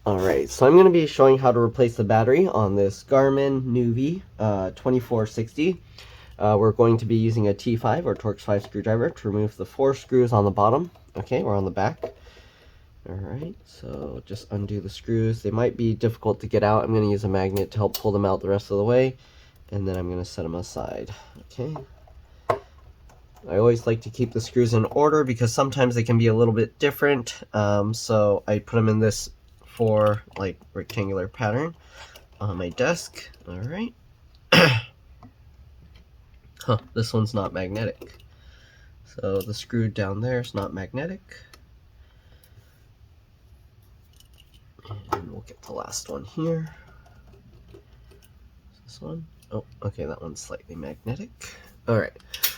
Alright, so I'm going to be showing how to replace the battery on this Garmin Nüvi 2460. We're going to be using a T5 or Torx 5 screwdriver to remove the 4 screws on the bottom, okay, or on the back. Alright, so just undo the screws. They might be difficult to get out. I'm going to use a magnet to help pull them out the rest of the way, and then I'm going to set them aside, okay. I always like to keep the screws in order because sometimes they can be a little bit different, so I put them in this like rectangular pattern on my desk. All right. Huh, this one's not magnetic. So the screw down there is not magnetic. And we'll get the last one here. This one. Oh, okay, that one's slightly magnetic. All right.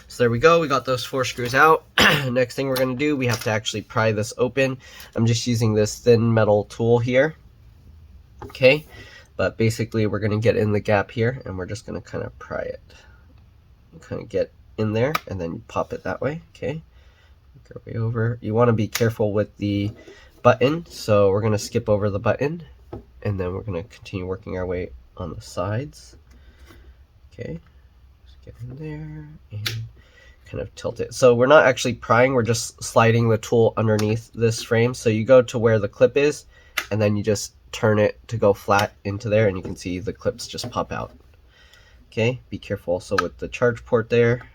So there we go, we got those 4 screws out. Next thing we're going to do, we have to actually pry this open. I'm just using this thin metal tool here. Okay, but basically we're going to get in the gap here and we're just going to kind of pry it. Kind of get in there and then you pop it that way. Okay, go way over. You want to be careful with the button, so we're going to skip over the button and then we're going to continue working our way on the sides. Okay, just get in there and kind of tilt it. So we're not actually prying, we're just sliding the tool underneath this frame. So you go to where the clip is and then you just turn it to go flat into there and you can see the clips just pop out. Okay, be careful also with the charge port there.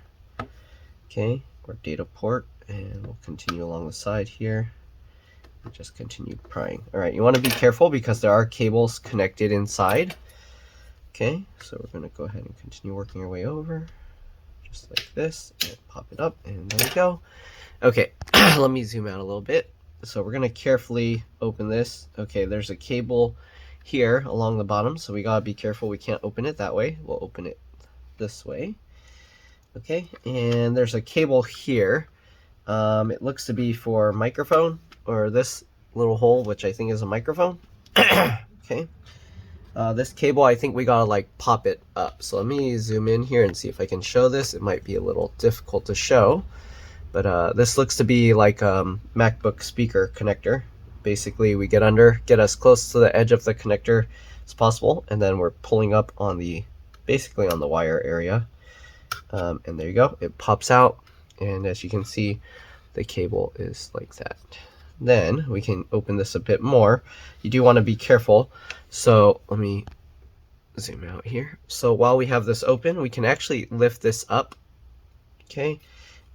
Okay, or data port, and we'll continue along the side here. Just continue prying. All right, you want to be careful because there are cables connected inside. Okay, so we're going to go ahead and continue working our way over. Just like this, and pop it up, and there we go. Okay, let me zoom out a little bit. So we're going to carefully open this. Okay, there's a cable here along the bottom, so we gotta be careful. We can't open it that way. We'll open it this way. Okay, and there's a cable here. It looks to be for microphone, or this little hole, which I think is a microphone. Okay. This cable, I think we gotta like pop it up. So let me zoom in here and see if I can show this. It might be a little difficult to show, but this looks to be like a MacBook speaker connector. Basically, we get under, get as close to the edge of the connector as possible, and then we're pulling up on the, basically on the wire area. And there you go, it pops out, and as you can see, the cable is like that. Then we can open this a bit more. You do want to be careful. So let me zoom out here. So while we have this open, we can actually lift this up. Okay,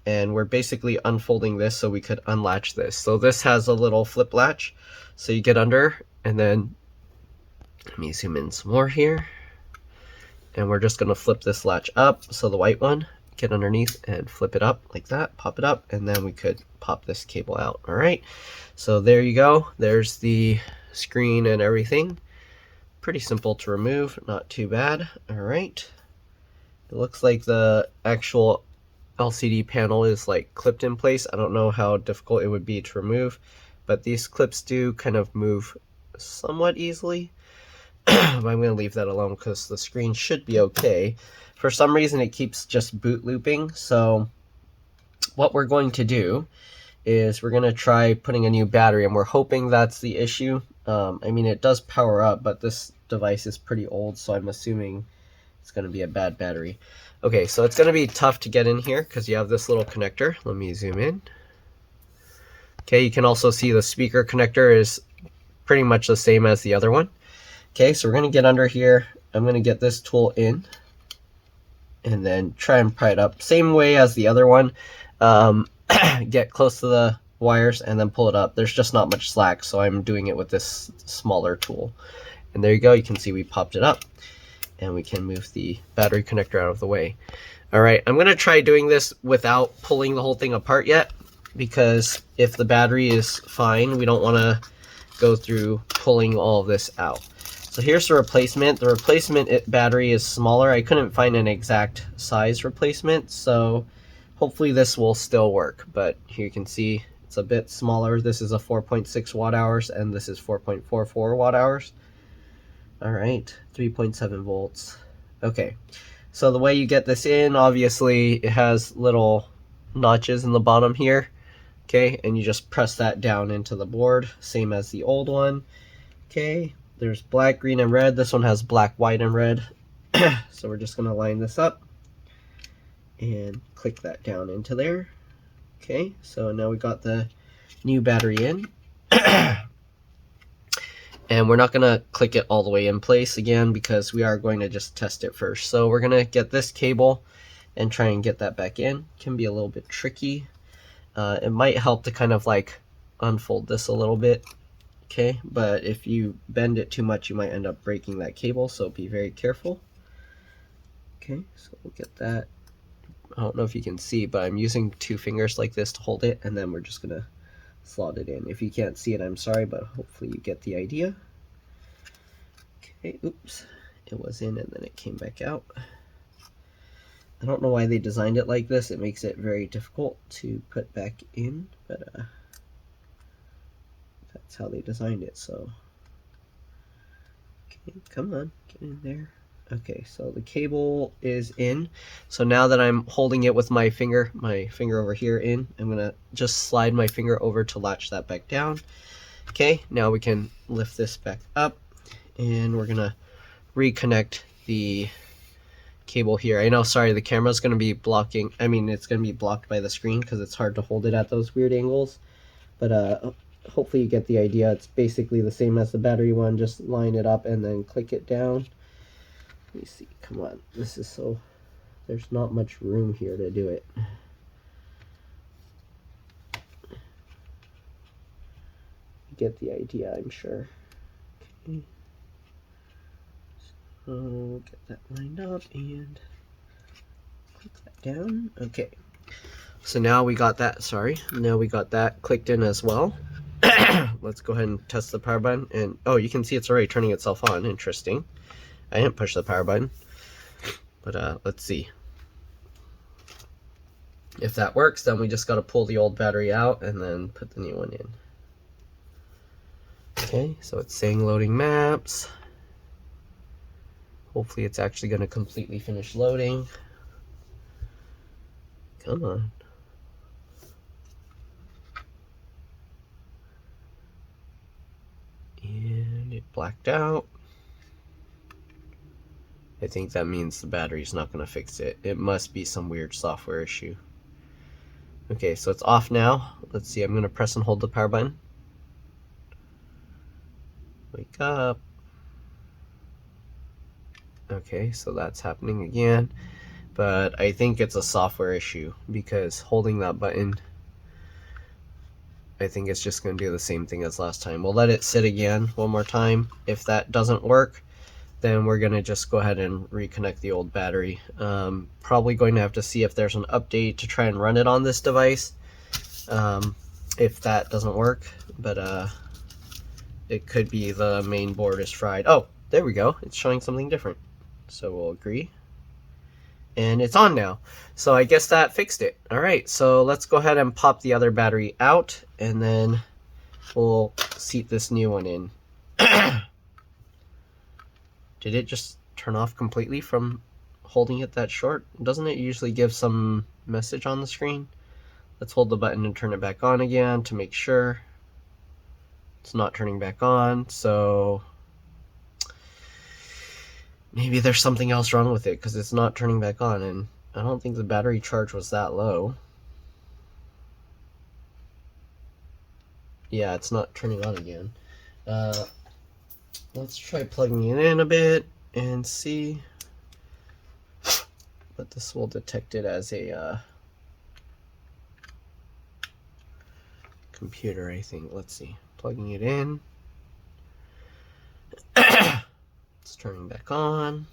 and we're basically unfolding this so we could unlatch this. So this has a little flip latch. So you get under, and then let me zoom in some more here. And we're just going to flip this latch up. So the white one, get underneath and flip it up like that, pop it up, and then we could pop this cable out. All right, so there you go. There's the screen and everything. Pretty simple to remove, not too bad. All right, it looks like the actual LCD panel is like clipped in place. I don't know how difficult it would be to remove, but these clips do kind of move somewhat easily. But I'm going to leave that alone because the screen should be okay. For some reason it keeps just boot looping, so what we're going to do is we're going to try putting a new battery, and we're hoping that's the issue. I mean, it does power up, but this device is pretty old, so I'm assuming it's going to be a bad battery. Okay, so it's going to be tough to get in here because you have this little connector. Let me zoom in. Okay, you can also see the speaker connector is pretty much the same as the other one. Okay, so we're going to get under here. I'm going to get this tool in and then try and pry it up. Same way as the other one. Get close to the wires and then pull it up. There's just not much slack, so I'm doing it with this smaller tool. And there you go, you can see we popped it up. And we can move the battery connector out of the way. All right, I'm going to try doing this without pulling the whole thing apart yet, because if the battery is fine, we don't want to go through pulling all of this out. So here's the replacement. The replacement battery is smaller. I couldn't find an exact size replacement, so hopefully this will still work. But here you can see it's a bit smaller. This is a 4.6 watt hours and this is 4.44 watt hours. All right, 3.7 volts. Okay, so the way you get this in, obviously it has little notches in the bottom here. Okay, and you just press that down into the board, same as the old one. Okay, there's black, green, and red. This one has black, white, and red. So we're just going to line this up and click that down into there. Okay, so now we got the new battery in. And we're not going to click it all the way in place again because we are going to just test it first. So we're going to get this cable and try and get that back in. Can be a little bit tricky. It might help to kind of like unfold this a little bit. Okay, but if you bend it too much, you might end up breaking that cable, so be very careful. Okay, so we'll get that. I don't know if you can see, but I'm using 2 fingers like this to hold it, and then we're just going to slot it in. If you can't see it, I'm sorry, but hopefully you get the idea. Okay, oops, it was in and then it came back out. I don't know why they designed it like this. It makes it very difficult to put back in, but that's how they designed it. So okay, come on, get in there. Okay, so the cable is in. So now that I'm holding it with my finger over here in, I'm gonna just slide my finger over to latch that back down. Okay, now we can lift this back up and we're gonna reconnect the cable here. I know, sorry, the camera's gonna be blocking, it's gonna be blocked by the screen because it's hard to hold it at those weird angles, but hopefully you get the idea. It's basically the same as the battery one, just line it up and then click it down. Let me see, come on, this is so, there's not much room here to do it. You get the idea, I'm sure. Okay. So get that lined up and click that down. Okay, so now we got that, clicked in as well. Let's go ahead and test the power button, and oh, you can see it's already turning itself on. Interesting. I didn't push the power button, but let's see. If that works, then we just got to pull the old battery out and then put the new one in. Okay, so it's saying loading maps. Hopefully it's actually going to completely finish loading. Come on. And it blacked out. I think that means the battery's not going to fix it. It must be some weird software issue. Okay, so it's off now. Let's see, I'm going to press and hold the power button. Wake up. Okay, so that's happening again. But I think it's a software issue because holding that button, I think it's just going to do the same thing as last time. We'll let it sit again one more time. If that doesn't work, then we're going to just go ahead and reconnect the old battery. Probably going to have to see if there's an update to try and run it on this device if that doesn't work, but it could be the main board is fried. Oh, there we go, it's showing something different, so we'll agree, and it's on now. So I guess that fixed it. All right, so let's go ahead and pop the other battery out and then we'll seat this new one in. Did it just turn off completely from holding it that short? Doesn't it usually give some message on the screen? Let's hold the button and turn it back on again to make sure. It's not turning back on, so maybe there's something else wrong with it because it's not turning back on, and I don't think the battery charge was that low. Yeah, it's not turning on again. Let's try plugging it in a bit and see, but this will detect it as a computer, I think. Let's see, plugging it in. It's turning back on.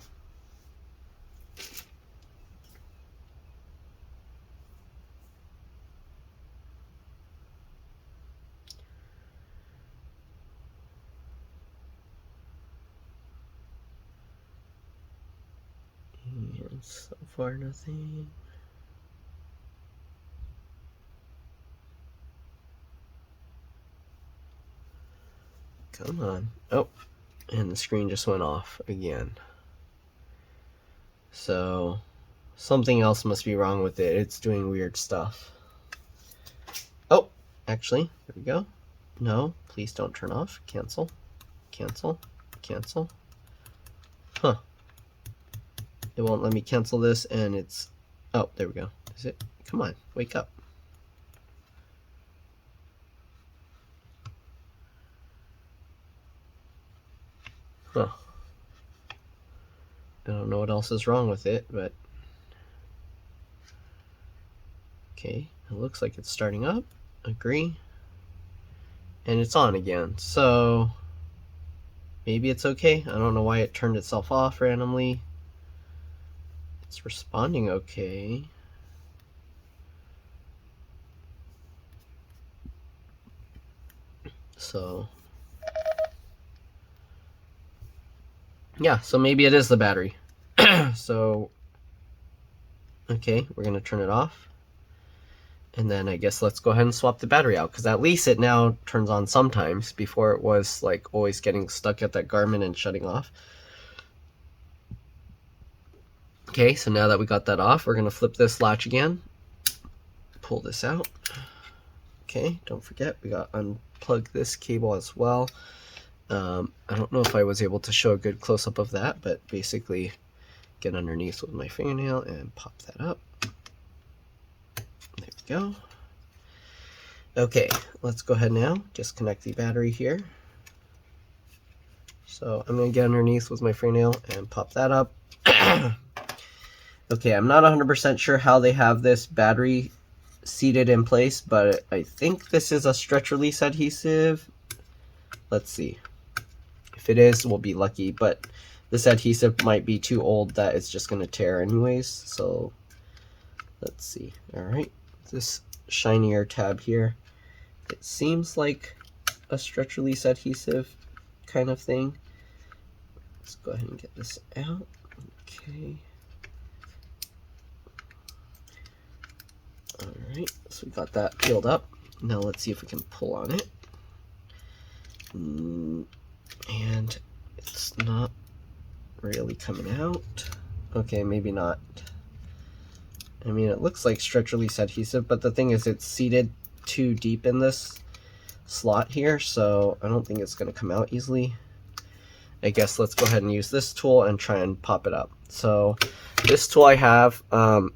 And so far nothing. Come on. Oh, and the screen just went off again. So something else must be wrong with it. It's doing weird stuff. Oh, actually, there we go. No, please don't turn off. Cancel. Cancel. Cancel. Huh. It won't let me cancel this, and it's... Oh, there we go. Is it? Come on, wake up. Huh. I don't know what else is wrong with it, but... Okay, it looks like it's starting up. Agree. And it's on again, so... Maybe it's okay. I don't know why it turned itself off randomly. It's responding okay. So... Yeah, so maybe it is the battery. So... Okay, we're going to turn it off. And then I guess let's go ahead and swap the battery out, because at least it now turns on sometimes. Before it was like always getting stuck at that Garmin and shutting off. Okay, so now that we got that off, we're going to flip this latch again. Pull this out. Okay, don't forget, we got to unplug this cable as well. I don't know if I was able to show a good close-up of that, but basically get underneath with my fingernail and pop that up. There we go. Okay, let's go ahead now. Just connect the battery here. So I'm going to get underneath with my fingernail and pop that up. Okay, I'm not 100% sure how they have this battery seated in place, but I think this is a stretch release adhesive. Let's see. If it is, we'll be lucky, but this adhesive might be too old that it's just going to tear anyways. So let's see. All right, this shinier tab here, it seems like a stretch release adhesive kind of thing. Let's go ahead and get this out. Okay. All right, so we got that peeled up. Now let's see if we can pull on it. And it's not really coming out. Okay, maybe not. I mean, it looks like stretch release adhesive, but the thing is it's seated too deep in this slot here, so I don't think it's going to come out easily. I guess let's go ahead and use this tool and try and pop it up. So this tool I have,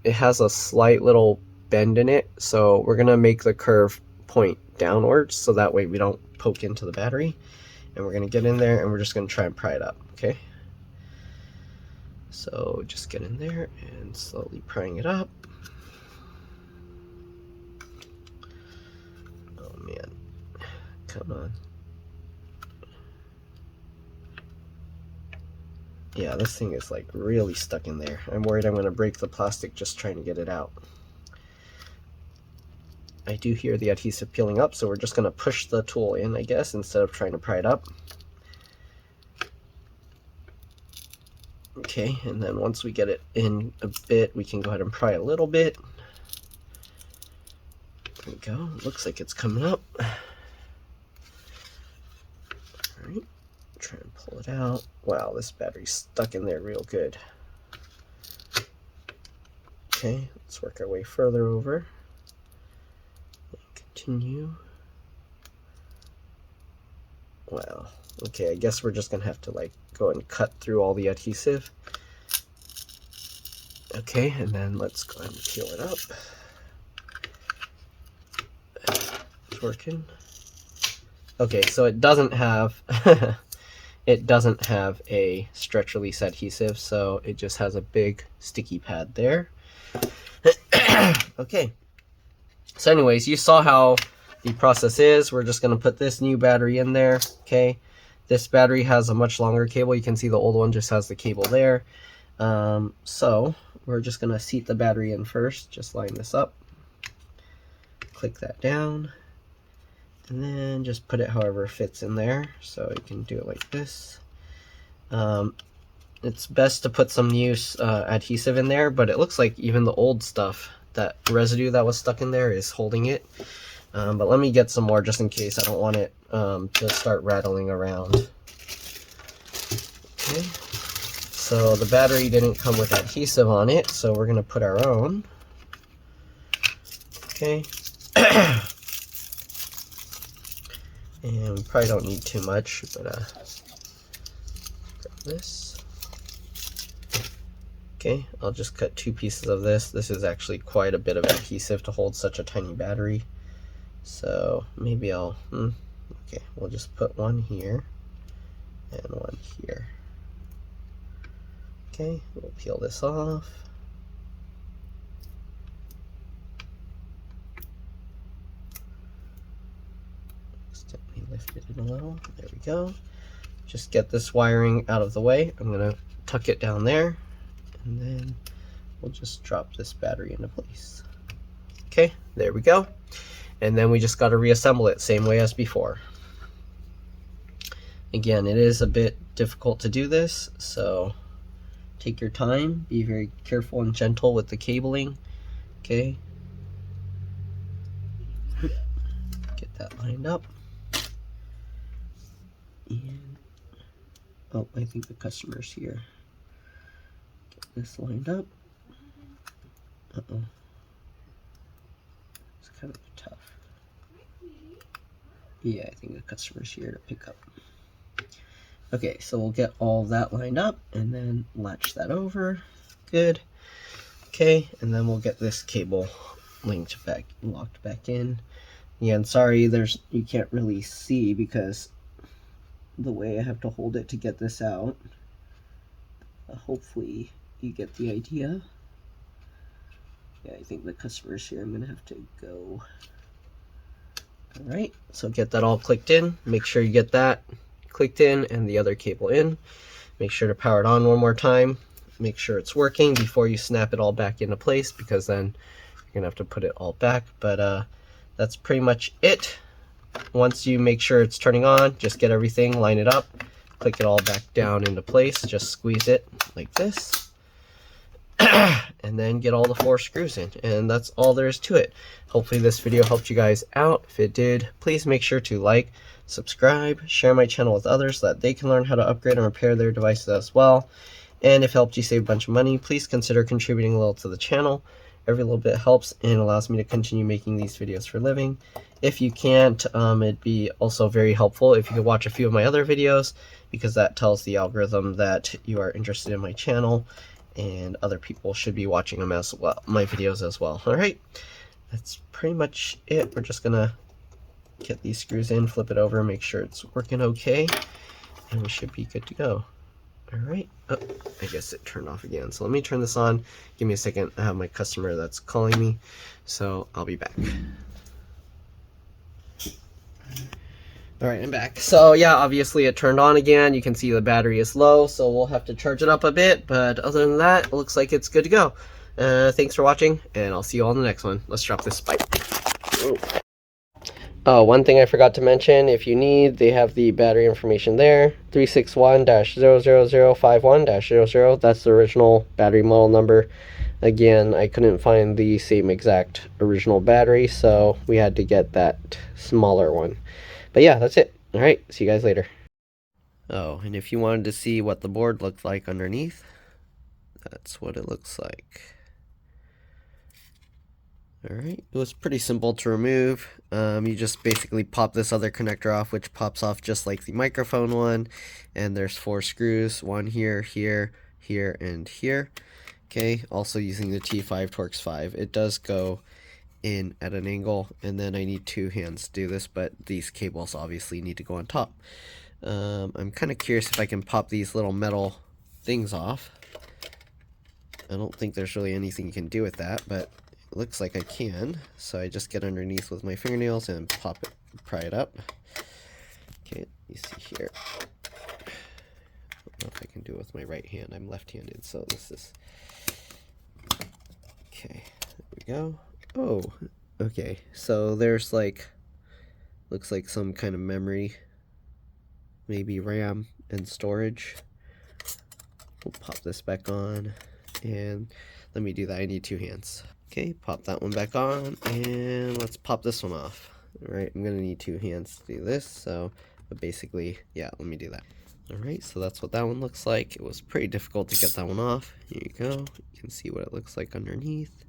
it has a slight little bend in it, so we're going to make the curve point downwards so that way we don't poke into the battery. And we're going to get in there and we're just going to try and pry it up, okay? So just get in there and slowly prying it up. Oh man, come on. Yeah, this thing is like really stuck in there. I'm worried I'm going to break the plastic just trying to get it out. I do hear the adhesive peeling up, so we're just going to push the tool in, I guess, instead of trying to pry it up. Okay, and then once we get it in a bit, we can go ahead and pry a little bit. There we go. Looks like it's coming up. Alright, try and pull it out. Wow, this battery's stuck in there real good. Okay, let's work our way further over. Continue. Wow. Okay, I guess we're just gonna have to like go and cut through all the adhesive. Okay, and then let's go ahead and peel it up. It's working. Okay, so it doesn't have it doesn't have a stretch release adhesive, so it just has a big sticky pad there. Okay. So anyways, you saw how the process is. We're just going to put this new battery in there, okay? This battery has a much longer cable. You can see the old one just has the cable there. So we're just going to seat the battery in first. Just line this up. Click that down. And then just put it however it fits in there. So you can do it like this. It's best to put some new adhesive in there, but it looks like even the old stuff, that residue that was stuck in there, is holding it. But let me get some more just in case. I don't want it to start rattling around. Okay. So the battery didn't come with adhesive on it, so we're going to put our own. Okay. And we probably don't need too much, but grab this. Okay, I'll just cut 2 pieces of this. This is actually quite a bit of adhesive to hold such a tiny battery. So maybe I'll, okay, we'll just put one here and one here. Okay, we'll peel this off. Gently lift it in a little. There we go. Just get this wiring out of the way. I'm going to tuck it down there, and then we'll just drop this battery into place. Okay, there we go. And then we just got to reassemble it same way as before. Again, it is a bit difficult to do this, so take your time, be very careful and gentle with the cabling. Okay, get that lined up. And oh, I think the customer's here. Get this lined up. Uh-oh. It's kind of tough. Yeah, I think the customer's here to pick up. Okay, so we'll get all that lined up and then latch that over. Good. Okay, and then we'll get this cable locked back in. Again, sorry, you can't really see because the way I have to hold it to get this out. Hopefully you get the idea. Yeah, I think the customer's here. I'm gonna have to go. All right, so get that all clicked in. Make sure you get that clicked in and the other cable in. Make sure to power it on one more time. Make sure it's working before you snap it all back into place, because then you're gonna have to put it all back. But that's pretty much it. Once you make sure it's turning on, just get everything, line it up, click it all back down into place, just squeeze it like this. And then get all the 4 screws in, and that's all there is to it. Hopefully this video helped you guys out. If it did, please make sure to like, subscribe, share my channel with others so that they can learn how to upgrade and repair their devices as well. And if it helped you save a bunch of money, please consider contributing a little to the channel. Every little bit helps and allows me to continue making these videos for a living. If you can't, it'd be also very helpful if you could watch a few of my other videos, because that tells the algorithm that you are interested in my channel, and other people should be watching them as well, my videos as well. All right, that's pretty much it. We're just gonna get these screws in, flip it over, make sure it's working okay, and we should be good to go. All right. Oh, I guess it turned off again. So let me turn this on. Give me a second. I have my customer that's calling me, so I'll be back. All right, I'm back. So yeah, obviously it turned on again. You can see the battery is low, so we'll have to charge it up a bit. But other than that, it looks like it's good to go. Thanks for watching, and I'll see you all in the next one. Let's drop this pipe. Oh, one thing I forgot to mention, if you need, they have the battery information there. 361-00051-00. That's the original battery model number. Again, I couldn't find the same exact original battery, so we had to get that smaller one. But yeah, that's it. All right, see you guys later. Oh, and if you wanted to see what the board looked like underneath, that's what it looks like. Alright, it was pretty simple to remove. You just basically pop this other connector off, which pops off just like the microphone one. And there's 4 screws, one here, here, here, and here. Okay, also using the T5 Torx 5. It does go in at an angle, and then I need 2 hands to do this, but these cables obviously need to go on top. I'm kind of curious if I can pop these little metal things off. I don't think there's really anything you can do with that, but it looks like I can. So I just get underneath with my fingernails and pop it, pry it up. Okay, you see here. I don't know if I can do it with my right hand. I'm left-handed, so this is... Okay, there we go. Oh, okay, so there's like, looks like some kind of memory, maybe RAM and storage. We'll pop this back on, and let me do that. I need 2 hands. Okay, pop that one back on, and let's pop this one off. All right, I'm gonna need 2 hands to do this, so, but basically, yeah, let me do that. All right, so that's what that one looks like. It was pretty difficult to get that one off. Here you go. You can see what it looks like underneath.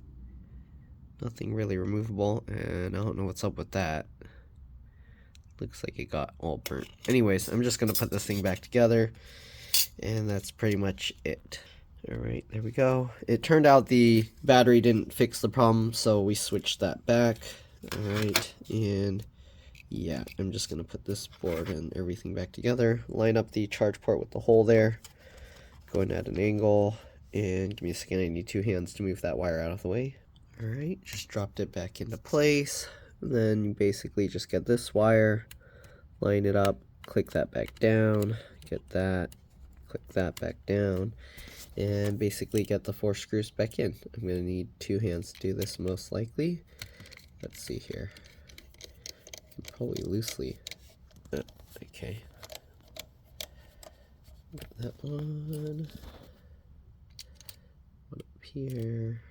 Nothing really removable, and I don't know what's up with that. Looks like it got all burnt. Anyways, I'm just going to put this thing back together, and that's pretty much it. Alright, there we go. It turned out the battery didn't fix the problem, so we switched that back. Alright, and yeah, I'm just going to put this board and everything back together. Line up the charge port with the hole there. Go in at an angle, and give me a second, I need 2 hands to move that wire out of the way. Alright, just dropped it back into place. And then you basically just get this wire, line it up, click that back down, get that, click that back down, and basically get the 4 screws back in. I'm going to need 2 hands to do this most likely. Let's see here. Probably loosely. Okay. Got that one. One up here.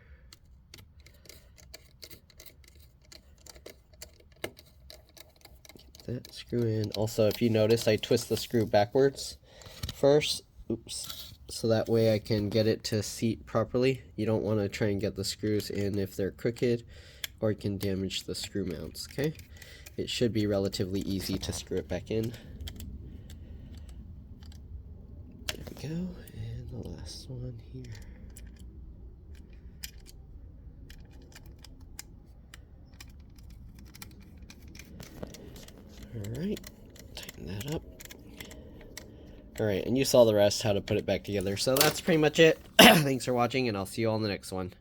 That screw in. Also, if you notice, I twist the screw backwards first. Oops. So that way I can get it to seat properly. You don't want to try and get the screws in if they're crooked, or it can damage the screw mounts, okay? It should be relatively easy to screw it back in. There we go. And the last one here. Alright, tighten that up. Alright, and you saw the rest, how to put it back together. So that's pretty much it. Thanks for watching, and I'll see you all in the next one.